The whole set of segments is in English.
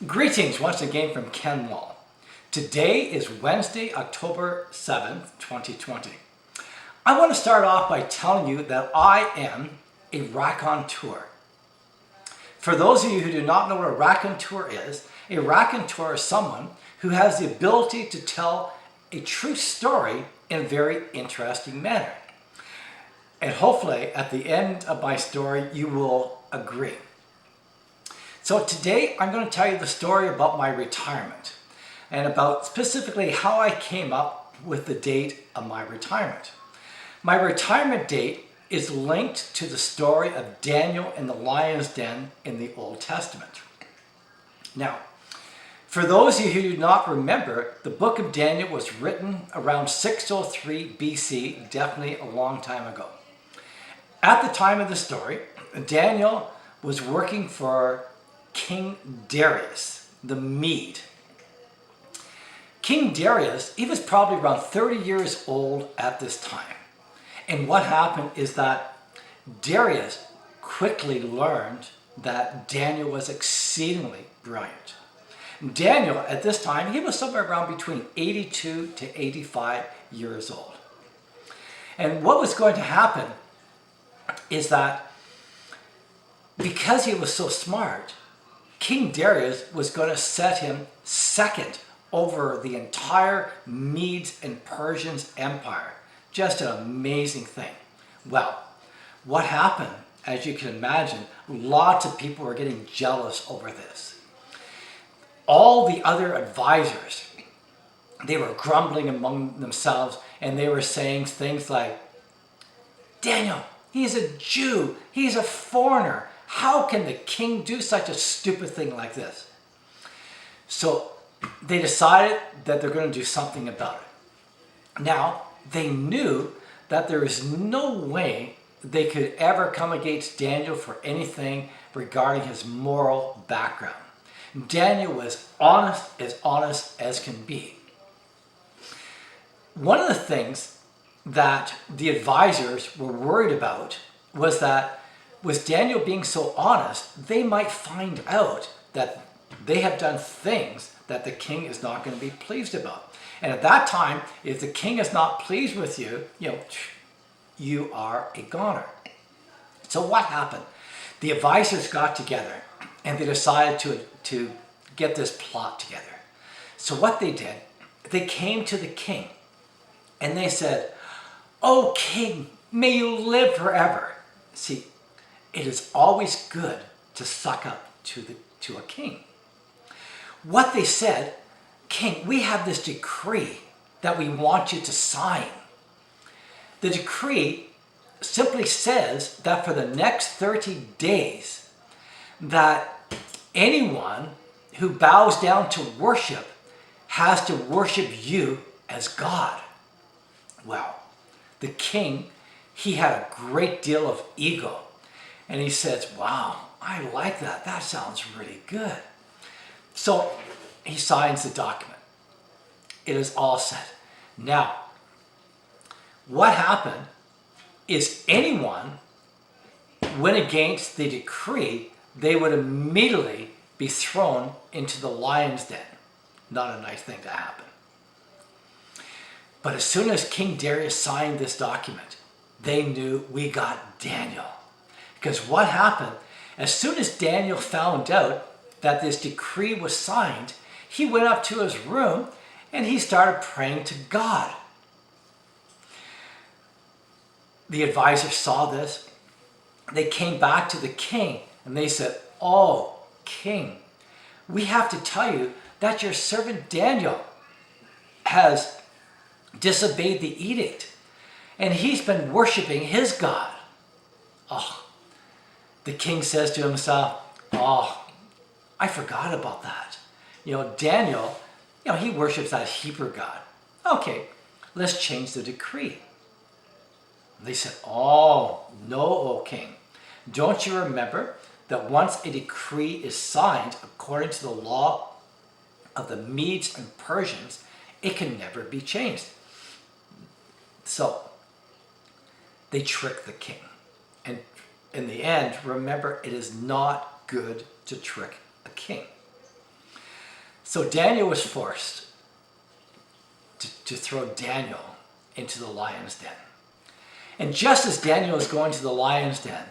Greetings once again from Ken Wall. Today is Wednesday, October 7th, 2020. I want to start off by telling you that I am a raconteur. For those of you who do not know what a raconteur is someone who has the ability to tell a true story in a very interesting manner. And hopefully at the end of my story you will agree. So today I'm going to tell you the story about my retirement and about specifically how I came up with the date of my retirement. My retirement date is linked to the story of Daniel in the lion's den in the Old Testament. Now, for those of you who do not remember, the book of Daniel was written around 603 BC, definitely a long time ago. At the time of the story, Daniel was working for King Darius the Mede. King Darius, he was probably around 30 years old at this time. And what happened is that Darius quickly learned that Daniel was exceedingly brilliant. Daniel, at this time, he was somewhere around between 82 to 85 years old. And what was going to happen is that because he was so smart, King Darius was going to set him second over the entire Medes and Persians empire. Just an amazing thing. Well, what happened, as you can imagine, lots of people were getting jealous over this. All the other advisors, they were grumbling among themselves and they were saying things like, Daniel, he's a Jew, he's a foreigner. How can the king do such a stupid thing like this? So they decided that they're going to do something about it. Now, they knew that there is no way they could ever come against Daniel for anything regarding his moral background. Daniel was honest as can be. One of the things that the advisors were worried about was that with Daniel being so honest, they might find out that they have done things that the king is not going to be pleased about. And at that time, if the king is not pleased with you, you are a goner. So what happened? The advisors got together and they decided to get this plot together. So what they did, they came to the king and they said, "Oh king, may you live forever." See, it is always good to suck up to a king. What they said, "King, we have this decree that we want you to sign." The decree simply says that for the next 30 days, that anyone who bows down to worship has to worship you as God. Well, the king, he had a great deal of ego. And he says, "Wow, I like that. That sounds really good." So he signs the document. It is all set. Now, what happened is anyone went against the decree, they would immediately be thrown into the lion's den. Not a nice thing to happen. But as soon as King Darius signed this document, they knew we got Daniel. Because what happened, as soon as Daniel found out that this decree was signed, he went up to his room and he started praying to God. The advisors saw this. They came back to the king and they said, "Oh, king, we have to tell you that your servant Daniel has disobeyed the edict and he's been worshiping his God." Oh, the king says to himself, "Oh, I forgot about that. Daniel, he worships that Hebrew God. Okay, let's change the decree." They said, "Oh, no, O king. Don't you remember that once a decree is signed according to the law of the Medes and Persians, it can never be changed?" So they tricked the king. And in the end, remember, it is not good to trick a king. So Daniel was forced to throw Daniel into the lion's den. And just as Daniel is going to the lion's den,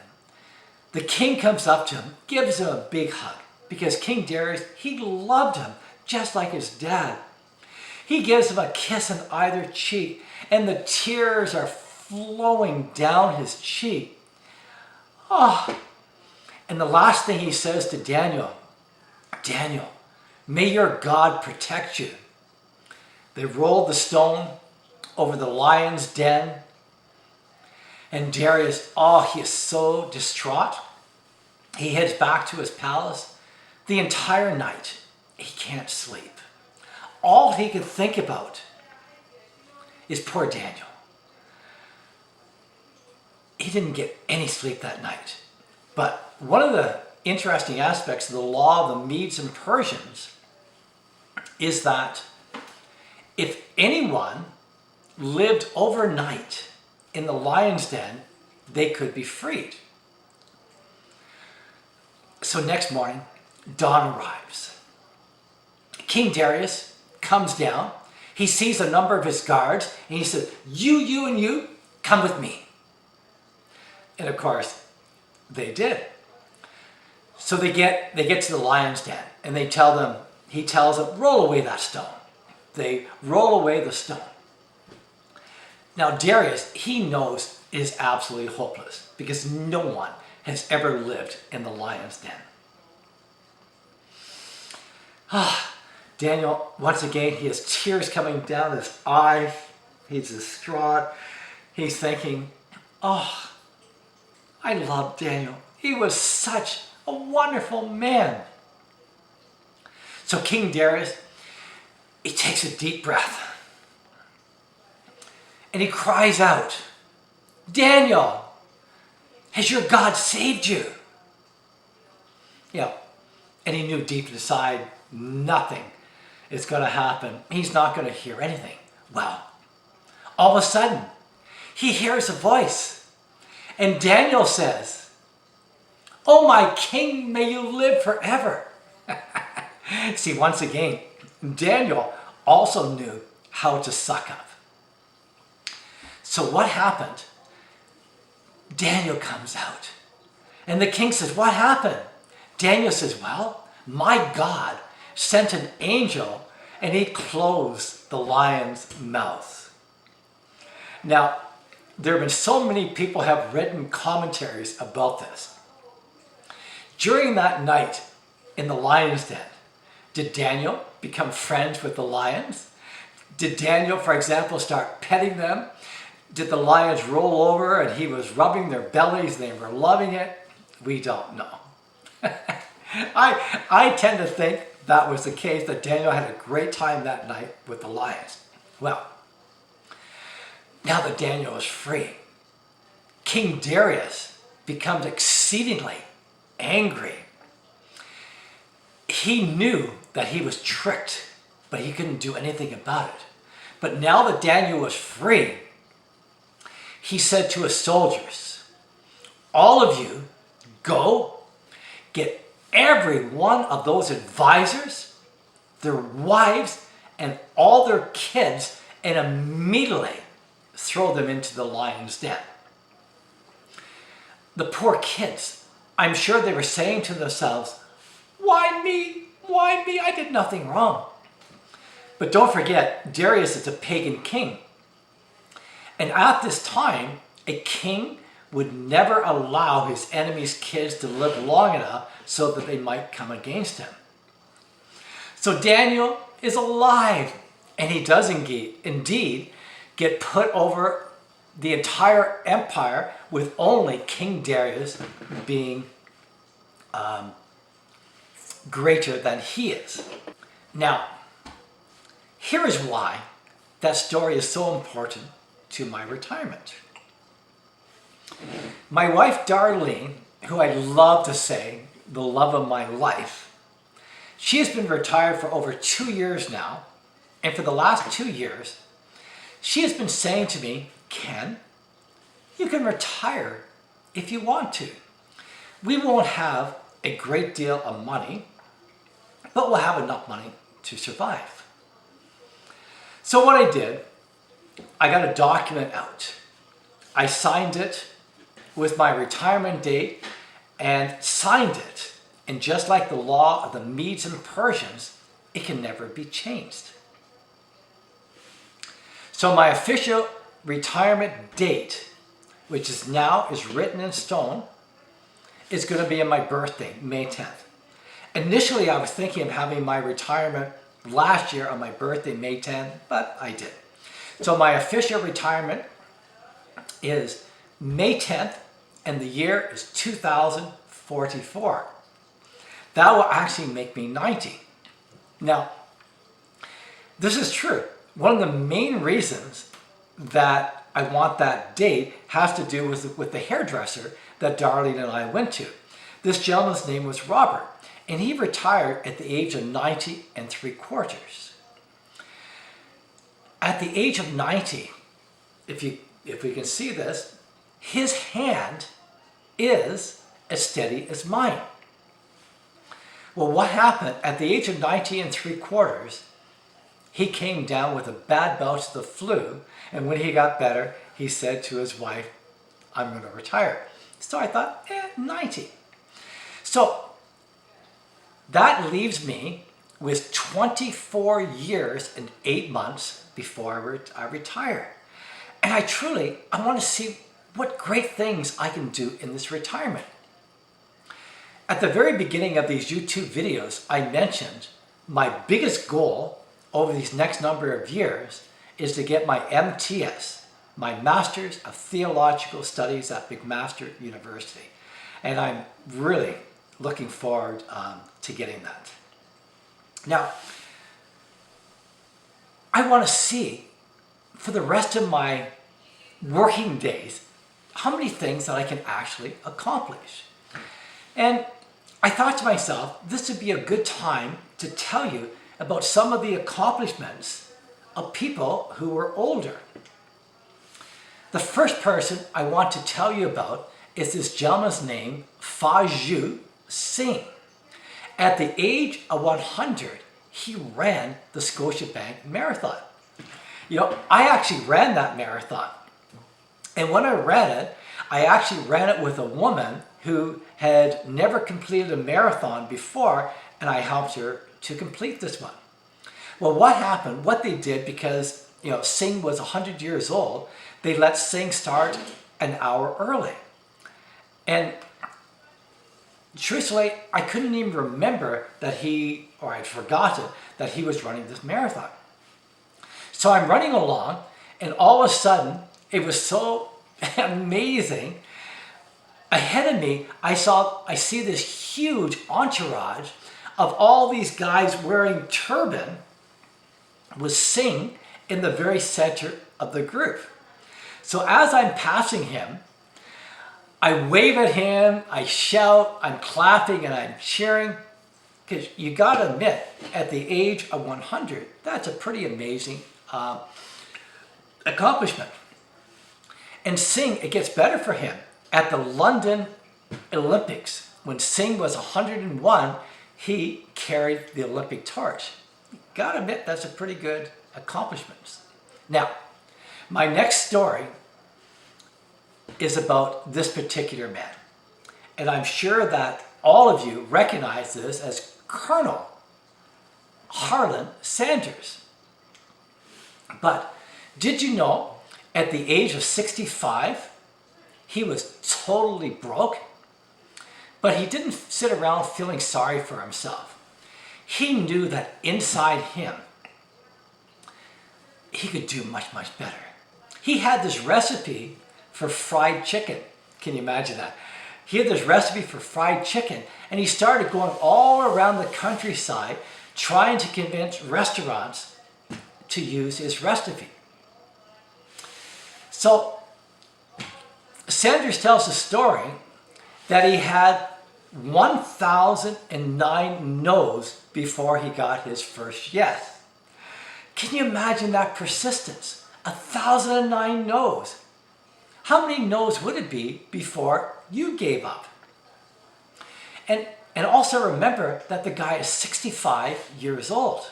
the king comes up to him, gives him a big hug, because King Darius, he loved him just like his dad. He gives him a kiss on either cheek, and the tears are flowing down his cheek. Oh, and the last thing he says to Daniel, Daniel, may your God protect you. They rolled the stone over the lion's den, and Darius, oh, he is so distraught. He heads back to his palace. The entire night, he can't sleep. All he can think about is poor Daniel. He didn't get any sleep that night. But one of the interesting aspects of the law of the Medes and Persians is that if anyone lived overnight in the lion's den, they could be freed. So next morning, dawn arrives. King Darius comes down. He sees a number of his guards, and he says, you, and you, come with me. And of course, they did. So they get to the lion's den, and he tells them, roll away that stone. They roll away the stone. Now Darius, he knows it is absolutely hopeless, because no one has ever lived in the lion's den. Daniel, once again, he has tears coming down his eyes. He's distraught. He's thinking, oh, I love Daniel. He was such a wonderful man. So King Darius, he takes a deep breath. And he cries out, Daniel, has your God saved you? And he knew deep inside, nothing is going to happen. He's not going to hear anything. Well, all of a sudden, he hears a voice. And Daniel says, oh, my king, may you live forever. See, once again, Daniel also knew how to suck up. So what happened? Daniel comes out. And the king says, what happened? Daniel says, well, my God sent an angel and he closed the lion's mouth. Now, there have been so many people have written commentaries about this. During that night in the lion's den, did Daniel become friends with the lions? Did Daniel, for example, start petting them? Did the lions roll over and he was rubbing their bellies and they were loving it? We don't know. I tend to think that was the case, that Daniel had a great time that night with the lions. Well, now that Daniel is free, King Darius becomes exceedingly angry. He knew that he was tricked, but he couldn't do anything about it. But now that Daniel was free, he said to his soldiers, all of you go get every one of those advisors, their wives, and all their kids, and immediately throw them into the lion's den. The poor kids, I'm sure they were saying to themselves, why me? Why me? I did nothing wrong. But don't forget, Darius is a pagan king. And at this time, a king would never allow his enemies' kids to live long enough so that they might come against him. So Daniel is alive, and he does indeed get put over the entire empire, with only King Darius being greater than he is. Now, here is why that story is so important to my retirement. My wife Darlene, who I love to say the love of my life, she has been retired for over 2 years now, and for the last 2 years she has been saying to me, Ken, you can retire if you want to. We won't have a great deal of money, but we'll have enough money to survive. So what I did, I got a document out. I signed it with my retirement date and signed it. And just like the law of the Medes and Persians, it can never be changed. So my official retirement date, which is written in stone, is going to be on my birthday, May 10th. Initially, I was thinking of having my retirement last year on my birthday, May 10th, but I did. So my official retirement is May 10th, and the year is 2044. That will actually make me 90. Now, this is true. One of the main reasons that I want that date has to do with the hairdresser that Darlene and I went to. This gentleman's name was Robert, and he retired at the age of 90 3/4. At the age of 90, if we can see this, his hand is as steady as mine. Well, what happened? At the age of 90 3/4, he came down with a bad bout of the flu, and when he got better, he said to his wife, I'm going to retire. So I thought, 90. So that leaves me with 24 years and 8 months before I retire. And I want to see what great things I can do in this retirement. At the very beginning of these YouTube videos, I mentioned my biggest goal over these next number of years is to get my MTS, my Master's of Theological Studies at McMaster University. And I'm really looking forward to getting that. Now, I want to see for the rest of my working days how many things that I can actually accomplish. And I thought to myself, this would be a good time to tell you about some of the accomplishments of people who were older. The first person I want to tell you about is this gentleman's name, Faju Singh. At the age of 100, he ran the Scotiabank Marathon. I actually ran that marathon. And when I ran it, I actually ran it with a woman who had never completed a marathon before, and I helped her to complete this one. Well, what happened, what they did, because Singh was 100 years old, they let Singh start an hour early. And truthfully, I couldn't even remember that I'd forgotten that he was running this marathon. So I'm running along, and all of a sudden, it was so amazing. Ahead of me, I see this huge entourage of all these guys wearing turban with Singh in the very center of the group. So as I'm passing him, I wave at him, I shout, I'm clapping and I'm cheering. Because you got to admit, at the age of 100, that's a pretty amazing accomplishment. And Singh, it gets better for him. At the London Olympics, when Singh was 101, he carried the Olympic torch. You got to admit, that's a pretty good accomplishment. Now, my next story is about this particular man. And I'm sure that all of you recognize this as Colonel Harlan Sanders. But did you know, at the age of 65, he was totally broke? But he didn't sit around feeling sorry for himself. He knew that inside him, he could do much, much better. He had this recipe for fried chicken. Can you imagine that? He had this recipe for fried chicken, and he started going all around the countryside trying to convince restaurants to use his recipe. So Sanders tells the story that he had 1,009 no's before he got his first yes. Can you imagine that persistence? 1,009 no's. How many no's would it be before you gave up? And also remember that the guy is 65 years old.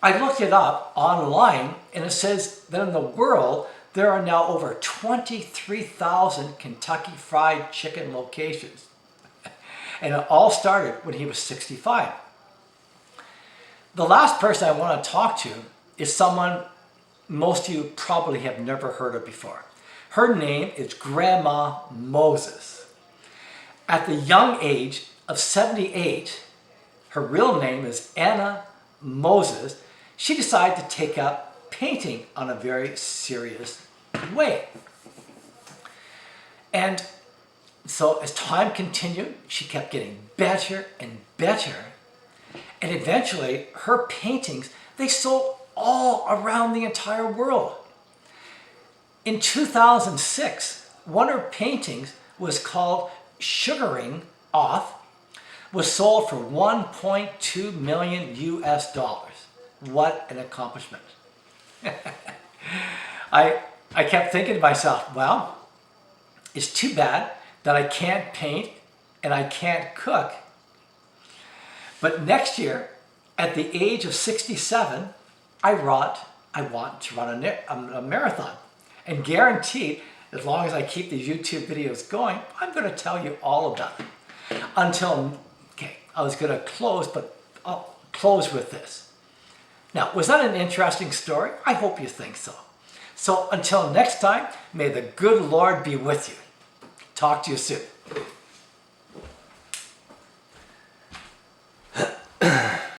I looked it up online, and it says that in the world, there are now over 23,000 Kentucky Fried Chicken locations. And it all started when he was 65. The last person I want to talk to is someone most of you probably have never heard of before. Her name is Grandma Moses. At the young age of 78, her real name is Anna Moses, she decided to take up painting on a very serious way. And so as time continued, she kept getting better and better. And eventually, her paintings, they sold all around the entire world. In 2006, one of her paintings was called Sugaring Off, was sold for 1.2 million US dollars. What an accomplishment. I kept thinking to myself, well, it's too bad that I can't paint and I can't cook. But next year, at the age of 67, I want to run a marathon. And guaranteed, as long as I keep these YouTube videos going, I'm going to tell you all about it. I was going to close, but I'll close with this. Now, was that an interesting story? I hope you think so. So until next time, may the good Lord be with you. Talk to you soon.